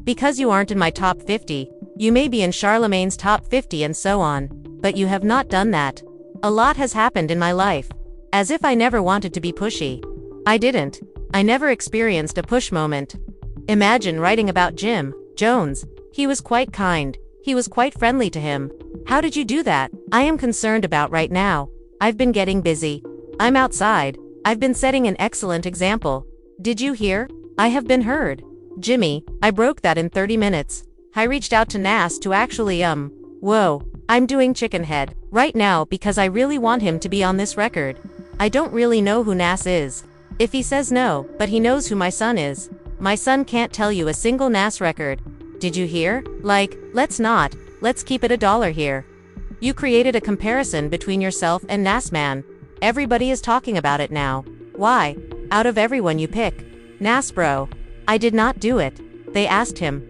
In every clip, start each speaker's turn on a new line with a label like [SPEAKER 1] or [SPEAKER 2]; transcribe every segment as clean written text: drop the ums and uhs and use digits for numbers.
[SPEAKER 1] Because you aren't in my top 50, you may be in Charlemagne's top 50 and so on, but you have not done that. A lot has happened in my life. As if I never wanted to be pushy. I didn't. I never experienced a push moment. Imagine writing about Jim Jones. He was quite kind. He was quite friendly to him. How did you do that? I am concerned about right now. I've been getting busy. I'm outside. I've been setting an excellent example. Did you hear? I have been heard. Jimmy, I broke that in 30 minutes. I reached out to Nas to actually whoa, I'm doing chicken head right now because I really want him to be on this record. I don't really know who Nas is. If he says no, but he knows who my son is. My son can't tell you a single Nas record. Did you hear? Like, let's keep it $1 here. You created a comparison between yourself and Nas, man. Everybody is talking about it now. Why? Out of everyone you pick. Nas, bro. I did not do it. They asked him.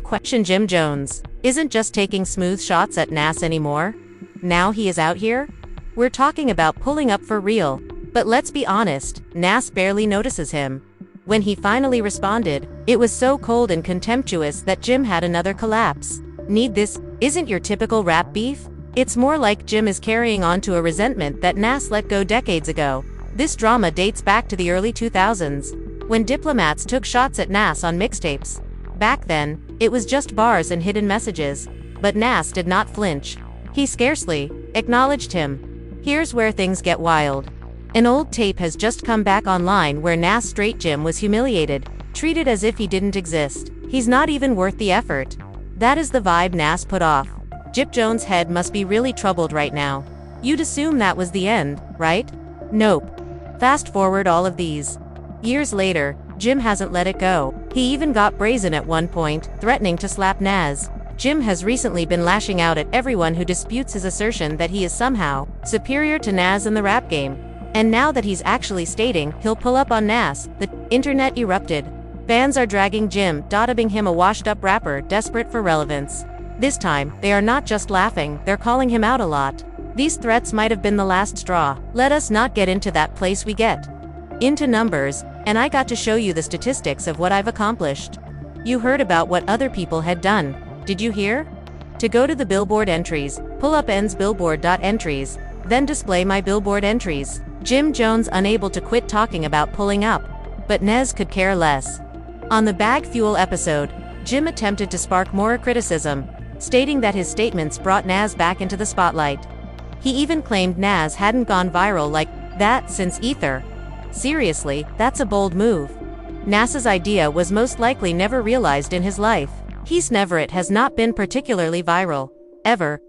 [SPEAKER 1] Question. Jim Jones isn't just taking smooth shots at Nas anymore. Now he is out here? We're talking about pulling up for real. But let's be honest, Nas barely notices him. When he finally responded, it was so cold and contemptuous that Jim had another collapse. Need this? Isn't your typical rap beef? It's more like Jim is carrying on to a resentment that Nas let go decades ago. This drama dates back to the early 2000s, when diplomats took shots at Nas on mixtapes. Back then, it was just bars and hidden messages. But Nas did not flinch. He scarcely acknowledged him. Here's where things get wild. An old tape has just come back online where Nas Straight Jim was humiliated, treated as if he didn't exist. He's not even worth the effort. That is the vibe Nas put off. Jim Jones' head must be really troubled right now. You'd assume that was the end, right? Nope. Fast forward all of these years later, Jim hasn't let it go. He even got brazen at one point, threatening to slap Nas. Jim has recently been lashing out at everyone who disputes his assertion that he is somehow superior to Nas in the rap game. And now that he's actually stating he'll pull up on Nas, the internet erupted. Fans are dragging Jim, dubbing him a washed-up rapper desperate for relevance. This time, they are not just laughing, they're calling him out a lot. These threats might have been the last straw. Let us not get into that place. We get into numbers, and I got to show you the statistics of what I've accomplished. You heard about what other people had done. Did you hear? To go to the Billboard entries, pull up ends billboard.entries, then display my Billboard entries. Jim Jones unable to quit talking about pulling up. But Nez could care less. On the Bag Fuel episode, Jim attempted to spark more criticism, stating that his statements brought Nas back into the spotlight. He even claimed Nas hadn't gone viral like that since Ether. Seriously, that's a bold move. Nas's idea was most likely never realized in his life. He's never it has not been particularly viral. Ever.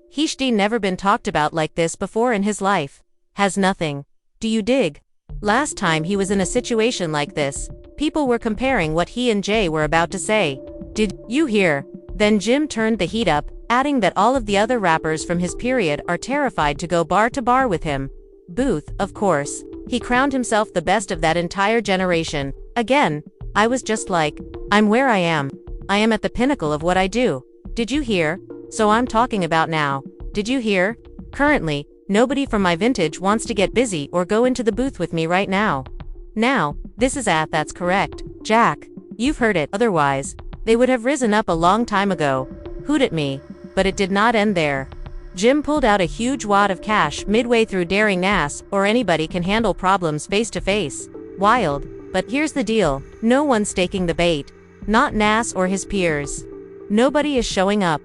[SPEAKER 1] He's never been talked about like this before in his life. Has nothing. Do you dig? Last time he was in a situation like this, people were comparing what he and Jay were about to say. Did you hear? Then Jim turned the heat up, adding that all of the other rappers from his period are terrified to go bar to bar with him. Booth, of course. He crowned himself the best of that entire generation. Again, I was just like, I'm where I am. I am at the pinnacle of what I do. Did you hear? So I'm talking about now. Did you hear? Currently, nobody from my vintage wants to get busy or go into the booth with me right now. Now, this is that's correct, Jack. You've heard it. Otherwise, they would have risen up a long time ago. Hoot at me. But it did not end there. Jim pulled out a huge wad of cash midway through daring Nas, or anybody can handle problems face to face. Wild. But here's the deal. No one's taking the bait. Not Nas or his peers. Nobody is showing up.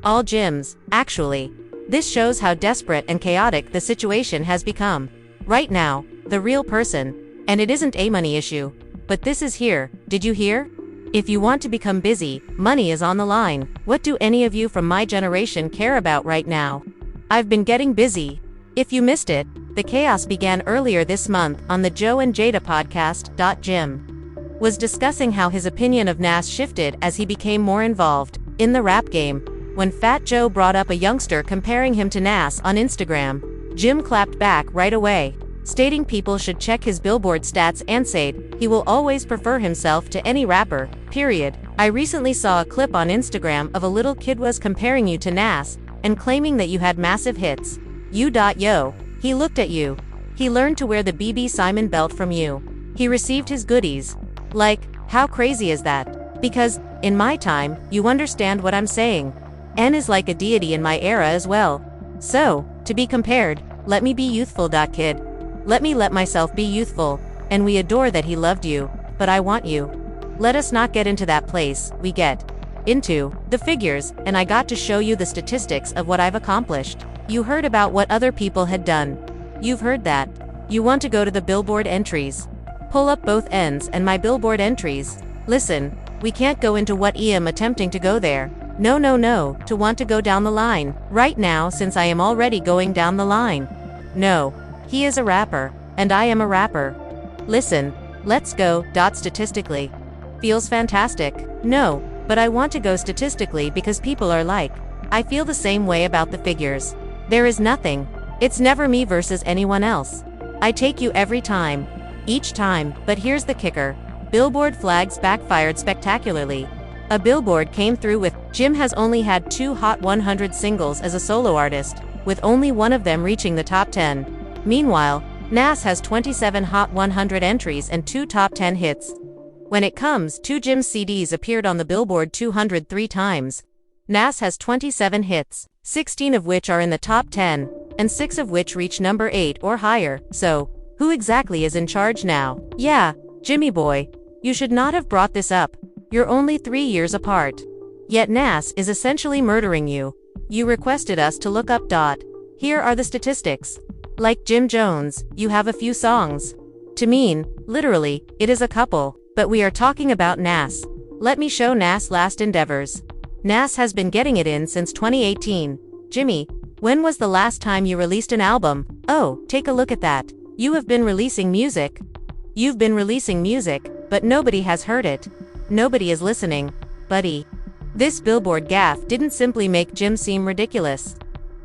[SPEAKER 1] All Jims, actually. This shows how desperate and chaotic the situation has become. Right now, the real person, and it isn't a money issue, but this is here. Did you hear? If you want to become busy, money is on the line. What do any of you from my generation care about right now? I've been getting busy. If you missed it, the chaos began earlier this month on the Joe and Jada podcast. Jim was discussing how his opinion of Nas shifted as he became more involved in the rap game. When Fat Joe brought up a youngster comparing him to Nas on Instagram, Jim clapped back right away, stating people should check his Billboard stats and said he will always prefer himself to any rapper, period. I recently saw a clip on Instagram of a little kid was comparing you to Nas and claiming that you had massive hits. Yo, he looked at you. He learned to wear the BB Simon belt from you. He received his goodies. Like, how crazy is that? Because, in my time, you understand what I'm saying. N is like a deity in my era as well. So, to be compared, let me be youthful. Kid. Let me let myself be youthful, and we adore that he loved you, but I want you. Let us not get into that place we get into the figures, and I got to show you the statistics of what I've accomplished. You heard about what other people had done. You've heard that. You want to go to the Billboard entries. Pull up both ends and my Billboard entries. Listen, we can't go into what I am attempting to go there. No, to want to go down the line, right now since I am already going down the line. No. He is a rapper, and I am a rapper. Listen, let's go. Statistically. Feels fantastic. No, but I want to go statistically because people are like, I feel the same way about the figures. There is nothing. It's never me versus anyone else. I take you every time. Each time, but here's the kicker. Billboard flags backfired spectacularly. A Billboard came through with, Jim has only had 2 Hot 100 singles as a solo artist, with only one of them reaching the top 10. Meanwhile, Nas has 27 Hot 100 entries and 2 top 10 hits. When it comes to Jim's CDs appeared on the Billboard 200 3 times. Nas has 27 hits, 16 of which are in the top 10, and 6 of which reach number 8 or higher. So, who exactly is in charge now? Yeah, Jimmy boy, you should not have brought this up. You're only 3 years apart. Yet Nas is essentially murdering you. You requested us to look up. Here are the statistics. Like Jim Jones, you have a few songs. To mean, literally, it is a couple, but we are talking about Nas. Let me show Nas' last endeavors. Nas has been getting it in since 2018. Jimmy, when was the last time you released an album? Oh, take a look at that. You have been releasing music. You've been releasing music, but nobody has heard it. Nobody is listening, buddy. This Billboard gaffe didn't simply make Jim seem ridiculous.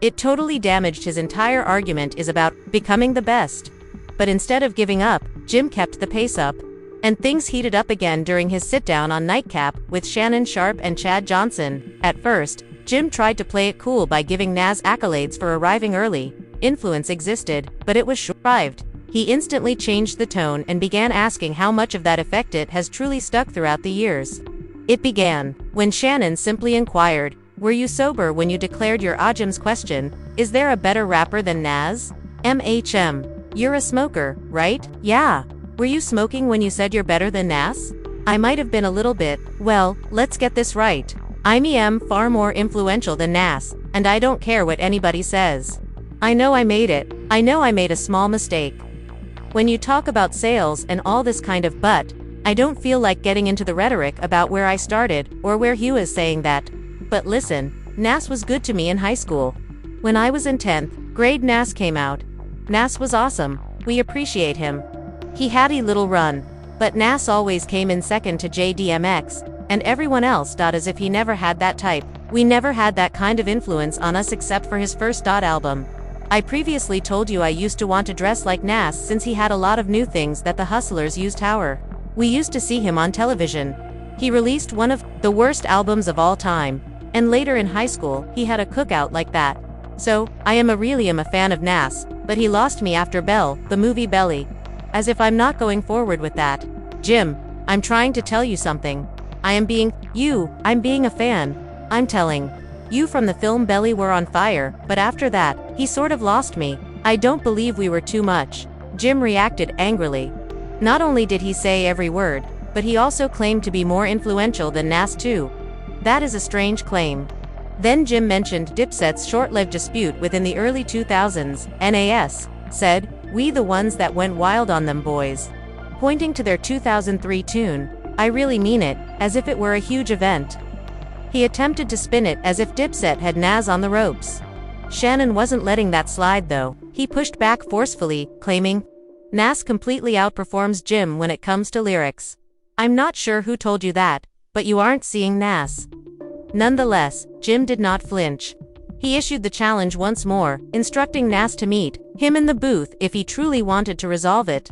[SPEAKER 1] It totally damaged his entire argument is about becoming the best. But instead of giving up, Jim kept the pace up. And things heated up again during his sit-down on Nightcap with Shannon Sharpe and Chad Johnson. At first, Jim tried to play it cool by giving Nas accolades for arriving early. Influence existed, but it was short-lived. He instantly changed the tone and began asking how much of that effect it has truly stuck throughout the years. It began when Shannon simply inquired, were you sober when you declared your Ajim's question, is there a better rapper than Nas? You're a smoker, right? Yeah. Were you smoking when you said you're better than Nas? I might have been a little bit. Well, let's get this right. I'm far more influential than Nas, and I don't care what anybody says. I know I made it. I know I made a small mistake. When you talk about sales and all this kind of but, I don't feel like getting into the rhetoric about where I started or where he was saying that. But listen, Nas was good to me in high school. When I was in 10th grade, Nas came out. Nas was awesome. We appreciate him. He had a little run, but Nas always came in second to JDMX, and everyone else as if he never had that type. We never had that kind of influence on us except for his first album. I previously told you I used to want to dress like Nas since he had a lot of new things that the hustlers used. We used to see him on television. He released one of the worst albums of all time, and later in high school he had a cookout like that. So, I really am a fan of Nas, but he lost me after Bell, the movie Belly. As if I'm not going forward with that. Jim, I'm trying to tell you something. I'm being a fan. I'm telling you from the film Belly were on fire, but after that, he sort of lost me. I don't believe we were too much. Jim reacted angrily. Not only did he say every word, but he also claimed to be more influential than Nas too. That is a strange claim. Then Jim mentioned Dipset's short-lived dispute within the early 2000s, Nas said, we the ones that went wild on them boys. Pointing to their 2003 tune, I really mean it, as if it were a huge event. He attempted to spin it as if Dipset had Nas on the ropes. Shannon wasn't letting that slide though. He pushed back forcefully, claiming, Nas completely outperforms Jim when it comes to lyrics. I'm not sure who told you that, but you aren't seeing Nas. Nonetheless, Jim did not flinch. He issued the challenge once more, instructing Nas to meet him in the booth if he truly wanted to resolve it.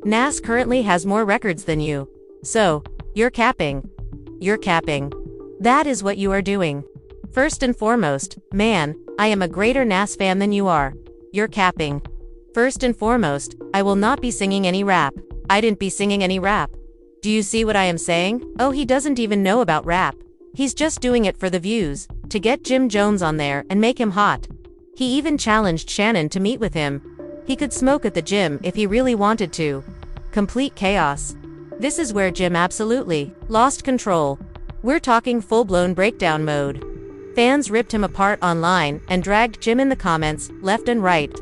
[SPEAKER 1] Nas currently has more records than you. So, you're capping. You're capping. That is what you are doing. First and foremost, man, I am a greater Nas fan than you are. You're capping. First and foremost, I will not be singing any rap. I didn't be singing any rap. Do you see what I am saying? Oh, he doesn't even know about rap. He's just doing it for the views, to get Jim Jones on there and make him hot. He even challenged Shannon to meet with him. He could smoke at the gym if he really wanted to. Complete chaos. This is where Jim absolutely lost control. We're talking full-blown breakdown mode. Fans ripped him apart online and dragged Jim in the comments, left and right.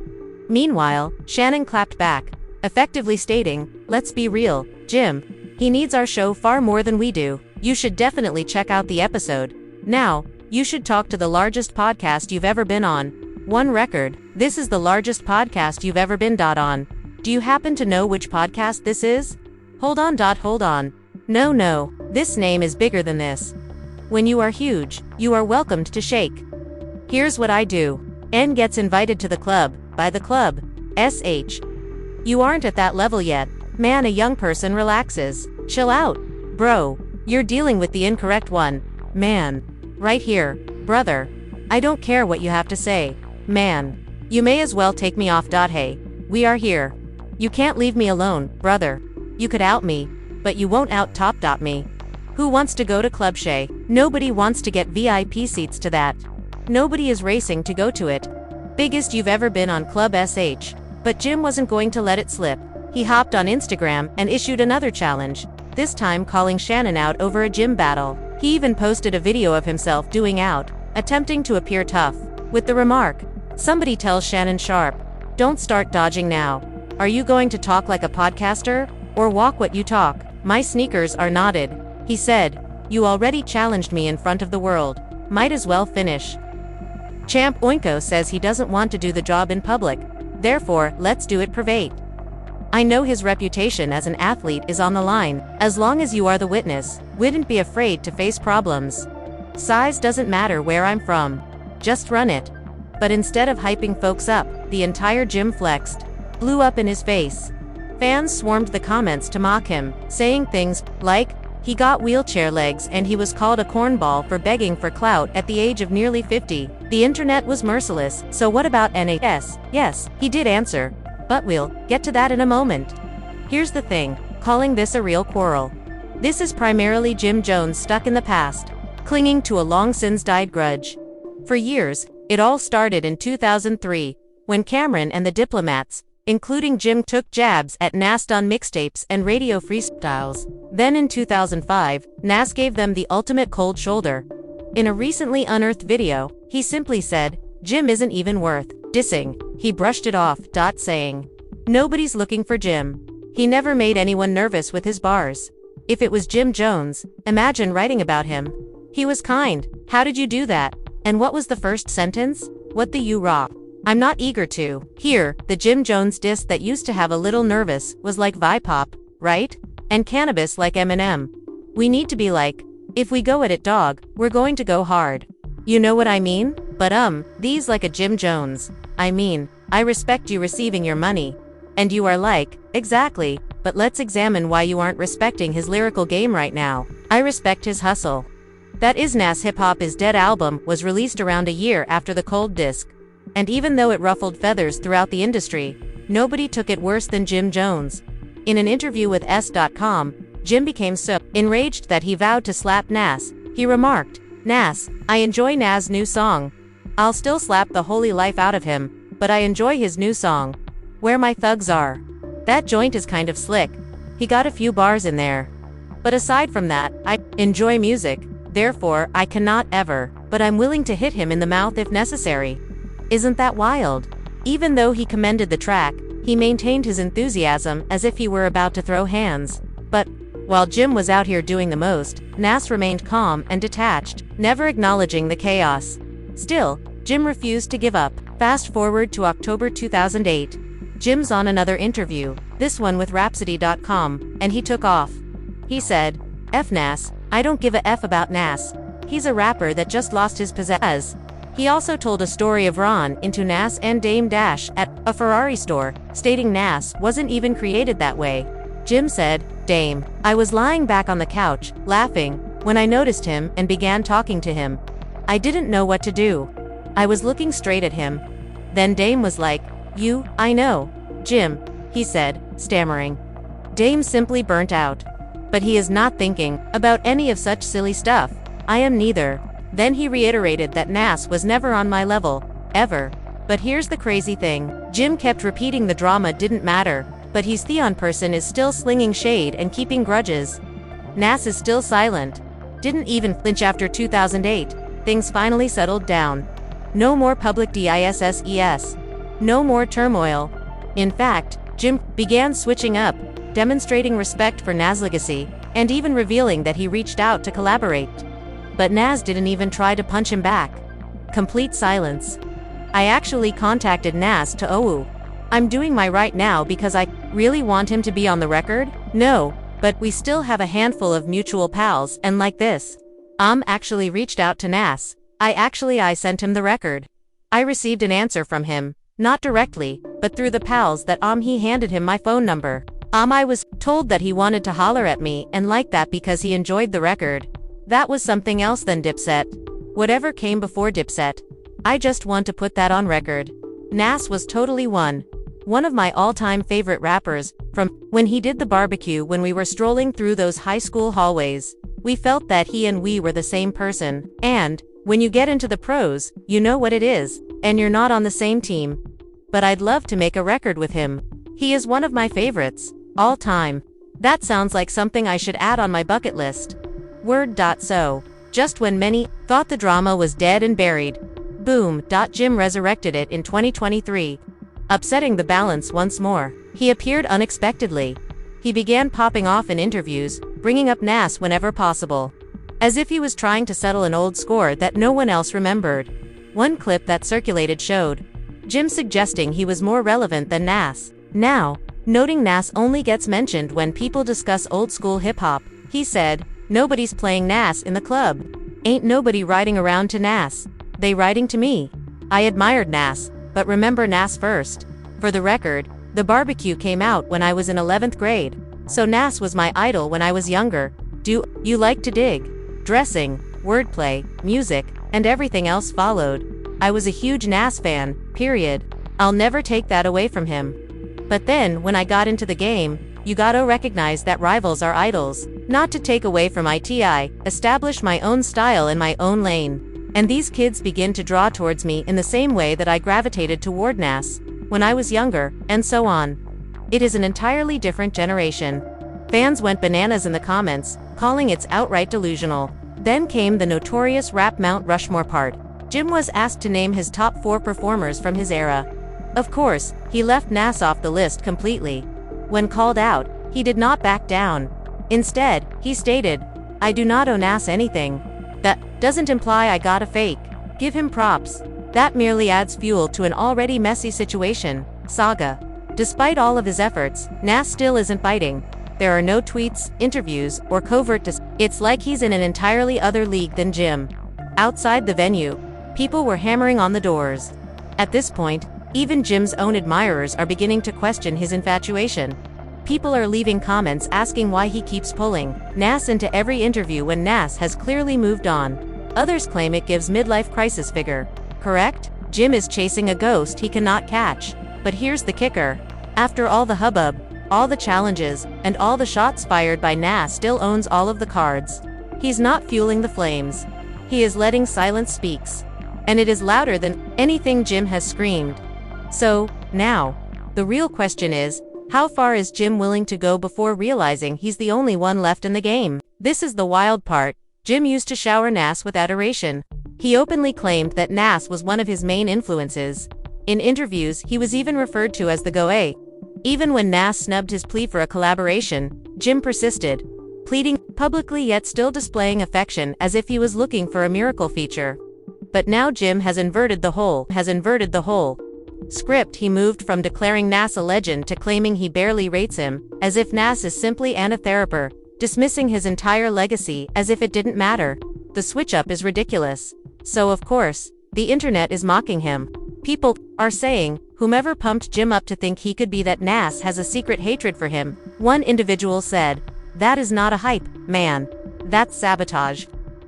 [SPEAKER 1] Meanwhile, Shannon clapped back, effectively stating, "Let's be real, Jim. He needs our show far more than we do. You should definitely check out the episode. Now, you should talk to the largest podcast you've ever been on. One record, this is the largest podcast you've ever been on. Do you happen to know which podcast this is? Hold on. No, this name is bigger than this. When you are huge, you are welcomed to shake. Here's what I do. N gets invited to the club, by the club. SH. You aren't at that level yet. Man, a young person relaxes. Chill out. Bro, you're dealing with the incorrect one. Man. Right here, brother. I don't care what you have to say. Man. You may as well take me off. Hey, we are here. You can't leave me alone, brother. You could out me, but you won't out top me. Who wants to go to Club Shay? Nobody wants to get VIP seats to that. Nobody is racing to go to it. Biggest you've ever been on Club SH. But Jim wasn't going to let it slip. He hopped on Instagram and issued another challenge, this time calling Shannon out over a gym battle. He even posted a video of himself doing out, attempting to appear tough, with the remark, "Somebody tell Shannon sharp, don't start dodging now. Are you going to talk like a podcaster, or walk what you talk? My sneakers are knotted." He said, "You already challenged me in front of the world. Might as well finish." Champ Oinko says he doesn't want to do the job in public. Therefore, let's do it private. I know his reputation as an athlete is on the line. As long as you are the witness, wouldn't be afraid to face problems. Size doesn't matter where I'm from. Just run it. But instead of hyping folks up, the entire gym flexed. Blew up in his face. Fans swarmed the comments to mock him, saying things like, he got wheelchair legs and he was called a cornball for begging for clout at the age of nearly 50. The internet was merciless. So what about NAS? Yes, he did answer. But we'll get to that in a moment. Here's the thing, calling this a real quarrel. This is primarily Jim Jones stuck in the past, clinging to a long-since-died grudge. For years, it all started in 2003, when Cameron and the Diplomats, including Jim, took jabs at Nas on mixtapes and radio freestyles. Then in 2005, Nas gave them the ultimate cold shoulder. In a recently unearthed video, he simply said, "Jim isn't even worth dissing." He brushed it off, saying, "Nobody's looking for Jim. He never made anyone nervous with his bars. If it was Jim Jones, imagine writing about him. He was kind. How did you do that? And what was the first sentence? What the you raw? I'm not eager to hear the Jim Jones diss that used to have a little nervous was like Vipop, right? And cannabis like Eminem. We need to be like, if we go at it dog, we're going to go hard. You know what I mean? But these like a Jim Jones. I mean, I respect you receiving your money. And you are like, exactly, but let's examine why you aren't respecting his lyrical game right now. I respect his hustle. That is Nas Hip Hop Is Dead album was released around a year after the Cold disc. And even though it ruffled feathers throughout the industry, nobody took it worse than Jim Jones. In an interview with S.com, Jim became so enraged that he vowed to slap Nas. He remarked, "Nas, I enjoy Nas' new song. I'll still slap the holy life out of him, but I enjoy his new song. Where My Thugs Are. That joint is kind of slick. He got a few bars in there. But aside from that, I enjoy music, therefore I cannot ever, but I'm willing to hit him in the mouth if necessary." Isn't that wild? Even though he commended the track, he maintained his enthusiasm as if he were about to throw hands. But while Jim was out here doing the most, Nas remained calm and detached, never acknowledging the chaos. Still, Jim refused to give up. Fast forward to October 2008. Jim's on another interview, this one with Rhapsody.com, and he took off. He said, "F Nas, I don't give a F about Nas. He's a rapper that just lost his pizzazz." He also told a story of Ron into Nas and Dame Dash at a Ferrari store, stating Nas wasn't even created that way. Jim said, "Dame, I was lying back on the couch, laughing, when I noticed him and began talking to him. I didn't know what to do. I was looking straight at him. Then Dame was like, 'You, I know. Jim,' he said, stammering. Dame simply burnt out. But he is not thinking about any of such silly stuff. I am neither. Then he reiterated that Nas was never on my level, ever. But here's the crazy thing. Jim kept repeating the drama didn't matter, but he's Theon person is still slinging shade and keeping grudges. Nas is still silent. Didn't even flinch after 2008. Things finally settled down. No more public disses. No more turmoil. In fact, Jim began switching up, demonstrating respect for Nas' legacy, and even revealing that he reached out to collaborate. But Nas didn't even try to punch him back. Complete silence. I actually contacted Nas to OU. I'm doing my right now because I really want him to be on the record? No, but we still have a handful of mutual pals and like this. Actually reached out to Nas. I sent him the record. I received an answer from him, not directly, but through the pals that he handed him my phone number. I was told that he wanted to holler at me and like that because he enjoyed the record. That was something else than Dipset. Whatever came before Dipset. I just want to put that on record. Nas was totally one of my all-time favorite rappers, from when he did the barbecue when we were strolling through those high school hallways. We felt that he and we were the same person, and when you get into the pros, you know what it is, and you're not on the same team. But I'd love to make a record with him. He is one of my favorites, all time. That sounds like something I should add on my bucket list. Word. So, just when many thought the drama was dead and buried, boom. Jim resurrected it in 2023. Upsetting the balance once more. He appeared unexpectedly. He began popping off in interviews, bringing up Nas whenever possible. As if he was trying to settle an old score that no one else remembered. One clip that circulated showed Jim suggesting he was more relevant than Nas. Now, noting Nas only gets mentioned when people discuss old school hip-hop, he said, "Nobody's playing Nas in the club. Ain't nobody riding around to Nas. They riding to me. I admired Nas, but remember Nas first. For the record, the barbecue came out when I was in 11th grade, so Nas was my idol when I was younger. Do you like to dig? Dressing, wordplay, music, and everything else followed. I was a huge Nas fan, period. I'll never take that away from him. But then, when I got into the game, you gotta recognize that rivals are idols. Not to take away from ITI, establish my own style in my own lane. And these kids begin to draw towards me in the same way that I gravitated toward Nas when I was younger, and so on. It is an entirely different generation." Fans went bananas in the comments, calling it outright delusional. Then came the notorious rap Mount Rushmore part. Jim was asked to name his top 4 performers from his era. Of course, he left Nas off the list completely. When called out, he did not back down. Instead, he stated, "I do not owe Nas anything. That doesn't imply I got a fake. Give him props. That merely adds fuel to an already messy situation." Saga. Despite all of his efforts, Nas still isn't biting. There are no tweets, interviews, or covert It's like he's in an entirely other league than Jim. Outside the venue, people were hammering on the doors. At this point, even Jim's own admirers are beginning to question his infatuation. People are leaving comments asking why he keeps pulling Nas into every interview when Nas has clearly moved on. Others claim it gives midlife crisis figure. Correct? Jim is chasing a ghost he cannot catch. But here's the kicker. After all the hubbub, all the challenges, and all the shots fired by Nas still owns all of the cards. He's not fueling the flames. He is letting silence speaks. And it is louder than anything Jim has screamed. So, now, the real question is, how far is Jim willing to go before realizing he's the only one left in the game? This is the wild part. Jim used to shower Nas with adoration. He openly claimed that Nas was one of his main influences. In interviews, he was even referred to as the Goa. Even when Nas snubbed his plea for a collaboration, Jim persisted, pleading publicly yet still displaying affection as if he was looking for a miracle feature. But now Jim has inverted the whole script. He moved from declaring Nas a legend to claiming he barely rates him, as if Nas is simply an therapist, dismissing his entire legacy as if it didn't matter. The switch-up is ridiculous. So of course, the internet is mocking him. People are saying, whomever pumped Jim up to think he could be that Nas has a secret hatred for him. One individual said, "That is not a hype, man. That's sabotage."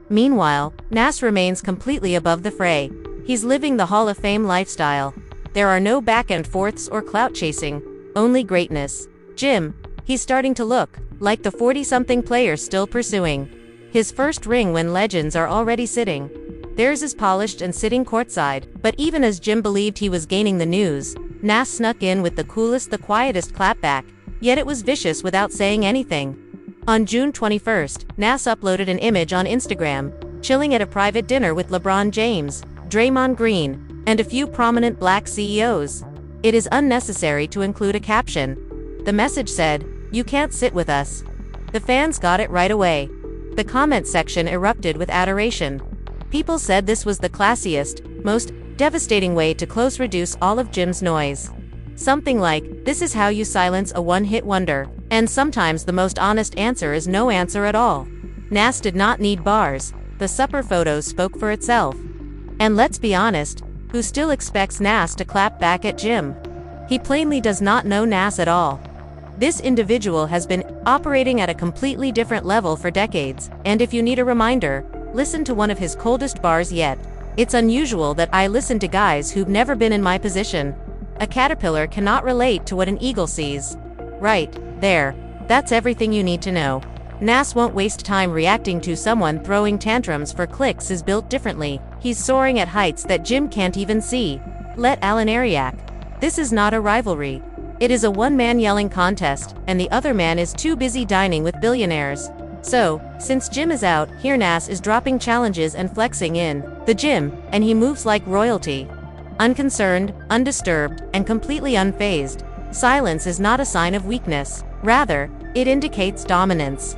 [SPEAKER 1] Meanwhile, Nas remains completely above the fray. He's living the Hall of Fame lifestyle. There are no back and forths or clout chasing, only greatness. Jim, He's starting to look like the 40-something player still pursuing his first ring when legends are already sitting. Theirs is polished and sitting courtside, but even as Jim believed he was gaining the news, Nas snuck in with the coolest, the quietest clapback, yet it was vicious without saying anything. On June 21st, Nas uploaded an image on Instagram, chilling at a private dinner with LeBron James, Draymond Green, and a few prominent black CEOs. It is unnecessary to include a caption. The message said, "You can't sit with us." The fans got it right away. The comment section erupted with adoration. People said this was the classiest, most devastating way to reduce all of Jim's noise. Something like, "This is how you silence a one-hit wonder," and sometimes the most honest answer is no answer at all. Nas did not need bars. The supper photos spoke for itself. And let's be honest, who still expects Nas to clap back at Jim? He plainly does not know Nas at all. This individual has been operating at a completely different level for decades, and if you need a reminder, listen to one of his coldest bars yet. "It's unusual that I listen to guys who've never been in my position. A caterpillar cannot relate to what an eagle sees." Right, there. That's everything you need to know. Nas won't waste time reacting to someone throwing tantrums for clicks. Is built differently. He's soaring at heights that Jim can't even see. Let Alan Ariak. This is not a rivalry. It is a one-man yelling contest, and the other man is too busy dining with billionaires. So, since Jim is out, here Nas is dropping challenges and flexing in the gym, and he moves like royalty. Unconcerned, undisturbed, and completely unfazed. Silence is not a sign of weakness. Rather, it indicates dominance.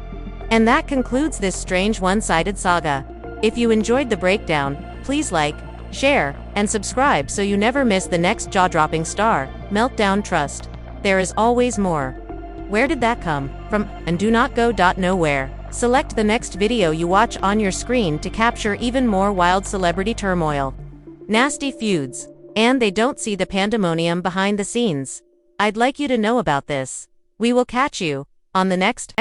[SPEAKER 1] And that concludes this strange one-sided saga. If you enjoyed the breakdown, please like, share, and subscribe so you never miss the next jaw-dropping star. Meltdown. Trust. There is always more. Where did that come from? And do not go nowhere. Select the next video you watch on your screen to capture even more wild celebrity turmoil. Nasty feuds. And they don't see the pandemonium behind the scenes. I'd like you to know about this. We will catch you on the next